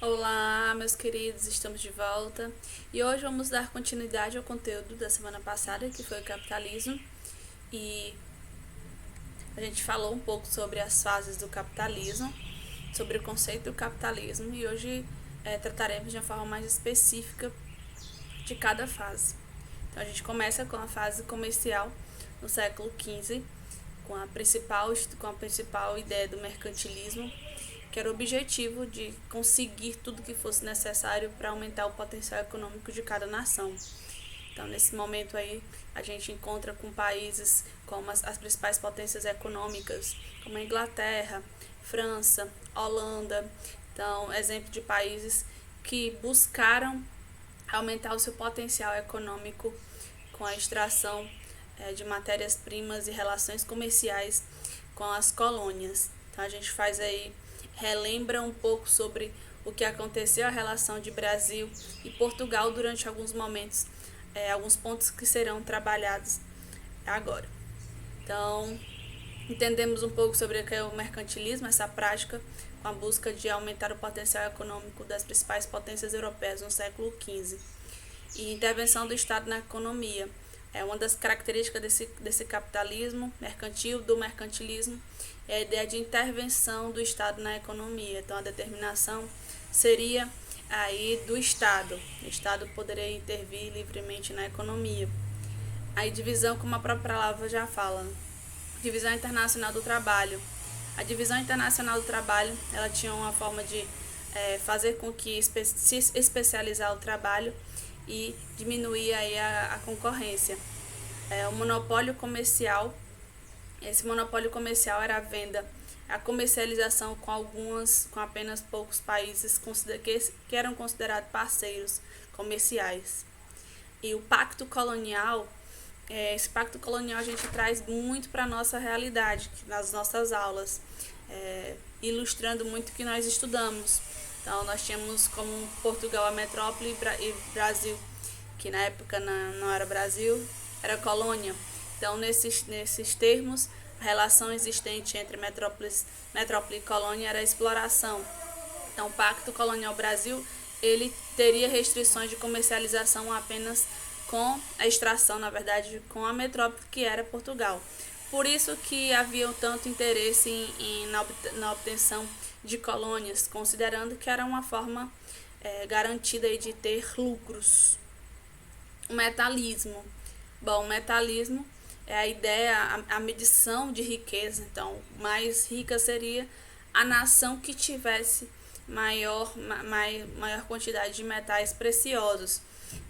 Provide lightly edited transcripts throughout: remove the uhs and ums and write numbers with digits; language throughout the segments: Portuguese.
Olá, meus queridos, estamos de volta e hoje vamos dar continuidade ao conteúdo da semana passada, que foi o capitalismo, e a gente falou um pouco sobre as fases do capitalismo, sobre o conceito do capitalismo, e hoje trataremos de uma forma mais específica de cada fase. Então a gente começa com a fase comercial no século XV, com a principal ideia do mercantilismo, que era o objetivo de conseguir tudo que fosse necessário para aumentar o potencial econômico de cada nação. Então, nesse momento aí, a gente encontra com países como as principais potências econômicas, como a Inglaterra, França, Holanda. Então, exemplo de países que buscaram aumentar o seu potencial econômico com a extração de matérias-primas e relações comerciais com as colônias. Então, a gente faz aí relembra um pouco sobre o que aconteceu, a relação de Brasil e Portugal durante alguns momentos, alguns pontos que serão trabalhados agora. Então, entendemos um pouco sobre o que é o mercantilismo, essa prática com a busca de aumentar o potencial econômico das principais potências europeias no século XV. E intervenção do Estado na economia. É uma das características desse capitalismo mercantil, do mercantilismo, é a ideia de intervenção do Estado na economia. Então, a determinação seria aí do Estado. O Estado poderia intervir livremente na economia. A divisão, como a própria palavra já fala, divisão internacional do trabalho. A divisão internacional do trabalho, ela tinha uma forma de fazer com que se especializar o trabalho e diminuir aí a concorrência. O monopólio comercial, esse monopólio comercial era a venda, a comercialização com apenas poucos países que eram considerados parceiros comerciais. E o pacto colonial, esse pacto colonial a gente traz muito para a nossa realidade, nas nossas aulas, ilustrando muito o que nós estudamos. Então, nós tínhamos como Portugal a metrópole e Brasil, que na época não era Brasil, era colônia. Então, nesses termos, a relação existente entre metrópole e colônia era a exploração. Então, o Pacto Colonial Brasil, ele teria restrições de comercialização apenas com a extração, na verdade, com a metrópole que era Portugal. Por isso que havia tanto interesse na obtenção de colônias, considerando que era uma forma garantida de ter lucros. O metalismo. Bom, o metalismo é a ideia, a medição de riqueza. Então, mais rica seria a nação que tivesse maior quantidade de metais preciosos.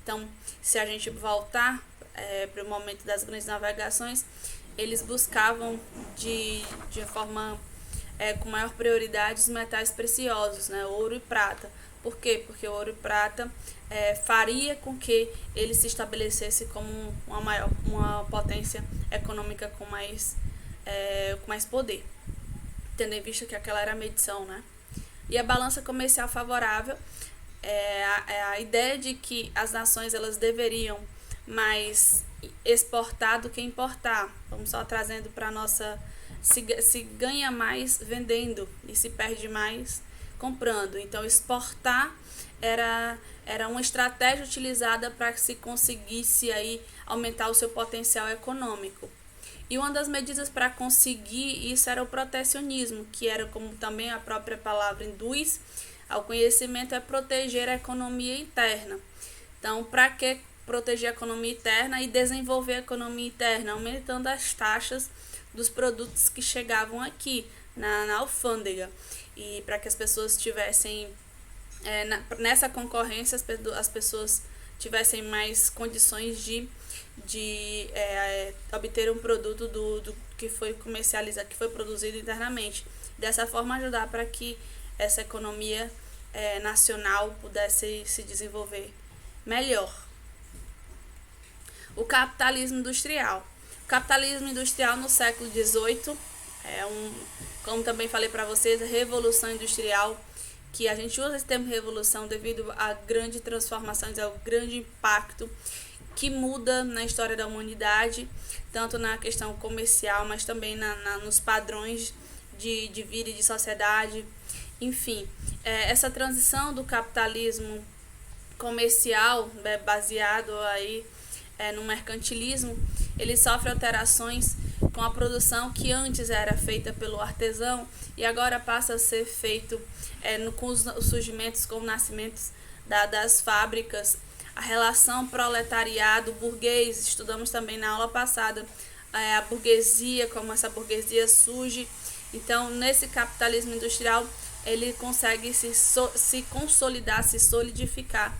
Então, se a gente voltar para o momento das grandes navegações, eles buscavam de forma com maior prioridade os metais preciosos, né, ouro e prata. Por quê? Porque o ouro e prata faria com que ele se estabelecesse como uma potência econômica com mais poder, tendo em vista que aquela era a medição, né? E a balança comercial favorável é a ideia de que as nações elas deveriam mais exportar do que importar. Vamos só trazendo para a nossa... Se ganha mais vendendo e se perde mais comprando. Então, exportar era uma estratégia utilizada para que se conseguisse aí aumentar o seu potencial econômico. E uma das medidas para conseguir isso era o protecionismo, que era, como também a própria palavra induz ao conhecimento, é proteger a economia interna. Então, para que proteger a economia interna e desenvolver a economia interna? Aumentando as taxas dos produtos que chegavam aqui na alfândega. E para que as pessoas tivessem, nessa concorrência, as pessoas tivessem mais condições de obter um produto do que foi comercializado, que foi produzido internamente. Dessa forma, ajudar para que essa economia nacional pudesse se desenvolver melhor. O capitalismo industrial. O capitalismo industrial no século XVIII como também falei para vocês, a revolução industrial, que a gente usa esse termo revolução devido à grande transformação, ao grande impacto que muda na história da humanidade, tanto na questão comercial, mas também nos padrões de vida e de sociedade. Enfim, essa transição do capitalismo comercial, baseado aí no mercantilismo, ele sofre alterações com a produção que antes era feita pelo artesão e agora passa a ser feito com os surgimentos, com os nascimentos das fábricas, a relação proletariado-burguês. Estudamos também na aula passada a burguesia, como essa burguesia surge. Então, nesse capitalismo industrial, ele consegue se consolidar, se solidificar.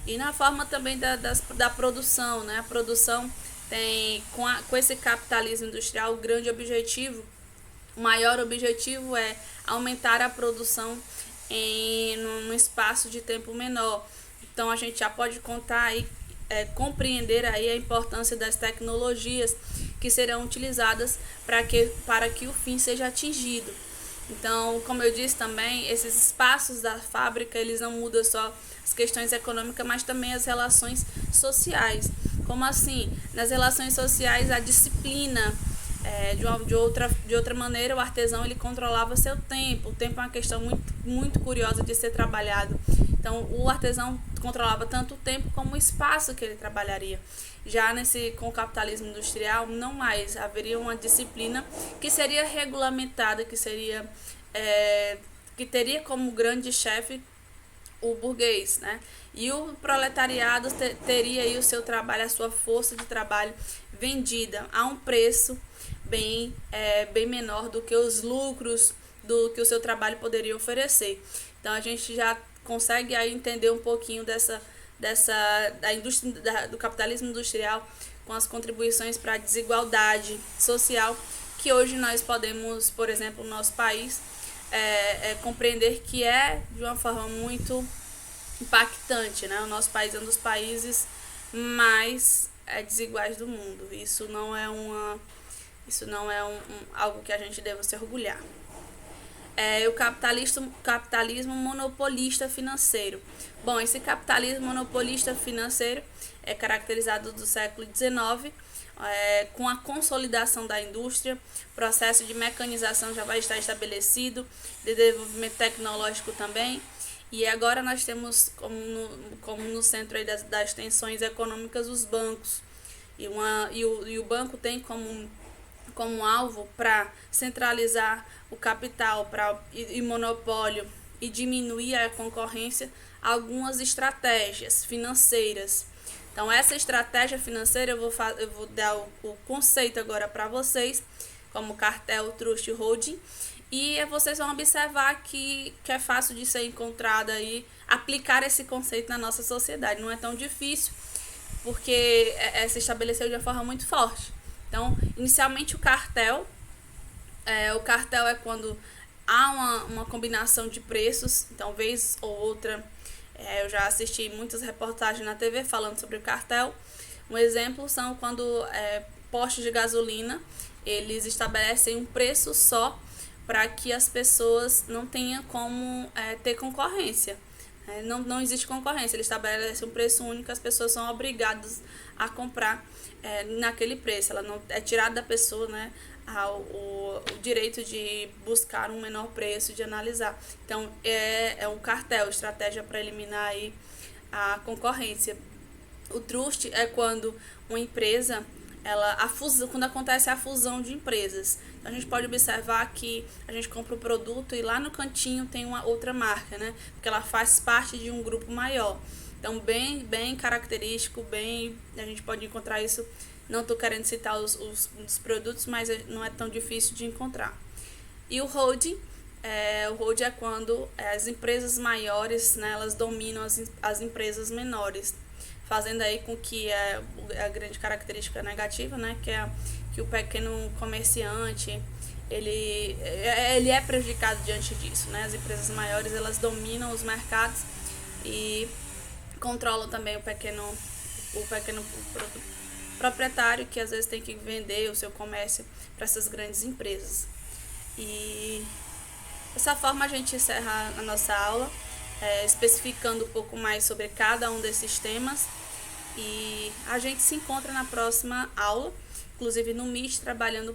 E na forma também da produção, né? A produção tem, com esse capitalismo industrial, o grande objetivo, o maior objetivo é aumentar a produção num espaço de tempo menor. Então a gente já pode contar aí, compreender aí a importância das tecnologias que serão utilizadas para que o fim seja atingido. Então, como eu disse também, esses espaços da fábrica, eles não mudam só as questões econômicas, mas também as relações sociais. Como assim? Nas relações sociais, a disciplina, de outra maneira, o artesão ele controlava seu tempo. O tempo é uma questão muito curiosa de ser trabalhado. Então, o artesão controlava tanto o tempo como o espaço que ele trabalharia. Já com o capitalismo industrial, não mais haveria uma disciplina que seria regulamentada, que teria como grande chefe o burguês, né? E o proletariado teria aí o seu trabalho, a sua força de trabalho vendida a um preço bem menor do que os lucros do que o seu trabalho poderia oferecer. Então a gente já consegue aí entender um pouquinho da indústria, do capitalismo industrial, com as contribuições para a desigualdade social que hoje nós podemos, por exemplo, no nosso país, compreender que de uma forma muito impactante, né? O nosso país é um dos países mais desiguais do mundo. Isso não é algo que a gente deva se orgulhar. O capitalismo monopolista financeiro. Bom, esse capitalismo monopolista financeiro é caracterizado do século XIX, com a consolidação da indústria, processo de mecanização já vai estar estabelecido, de desenvolvimento tecnológico também, e agora nós temos como no centro aí das tensões econômicas os bancos, e o banco tem como alvo para centralizar o capital e monopólio e diminuir a concorrência, algumas estratégias financeiras. Então, essa estratégia financeira, eu vou dar o conceito agora para vocês, como cartel, trust e holding, e vocês vão observar que é fácil de ser encontrado aí, aplicar esse conceito na nossa sociedade. Não é tão difícil, porque se estabeleceu de uma forma muito forte. Então, inicialmente o cartel é quando há uma combinação de preços. Então, vez ou outra, eu já assisti muitas reportagens na TV falando sobre o cartel. Um exemplo são quando postos de gasolina, eles estabelecem um preço só para que as pessoas não tenham como ter concorrência. Não existe concorrência, eles estabelecem um preço único, as pessoas são obrigadas a comprar naquele preço. Ela não é tirada da pessoa, né, o direito de buscar um menor preço, de analisar. Então é um cartel, estratégia para eliminar aí a concorrência. O trust é quando uma empresa, quando acontece a fusão de empresas. Então a gente pode observar que a gente compra o produto e lá no cantinho tem uma outra marca, né? Porque ela faz parte de um grupo maior. Então bem característico, a gente pode encontrar isso. Não estou querendo citar os produtos, mas não é tão difícil de encontrar. E o holding é quando as empresas maiores, né, elas dominam as empresas menores, fazendo aí com que a grande característica negativa, né, que o pequeno comerciante ele é prejudicado diante disso, né? As empresas maiores, elas dominam os mercados e controlam também o pequeno proprietário, que às vezes tem que vender o seu comércio para essas grandes empresas. E dessa forma a gente encerra a nossa aula, especificando um pouco mais sobre cada um desses temas, e a gente se encontra na próxima aula, inclusive no Meet, trabalhando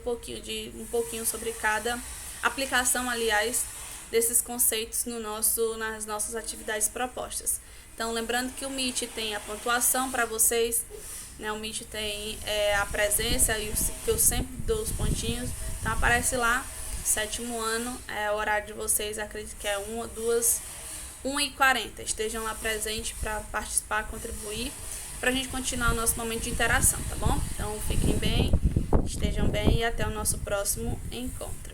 um pouquinho sobre cada aplicação, aliás, desses conceitos nas nossas atividades propostas. Então, lembrando que o Meet tem a pontuação para vocês, né? O Meet tem a presença, e que eu sempre dou os pontinhos. Então, aparece lá, 7º ano, o horário de vocês, acredito que é 1h40. Estejam lá presentes para participar, contribuir, para a gente continuar o nosso momento de interação, tá bom? Então, fiquem bem, estejam bem e até o nosso próximo encontro.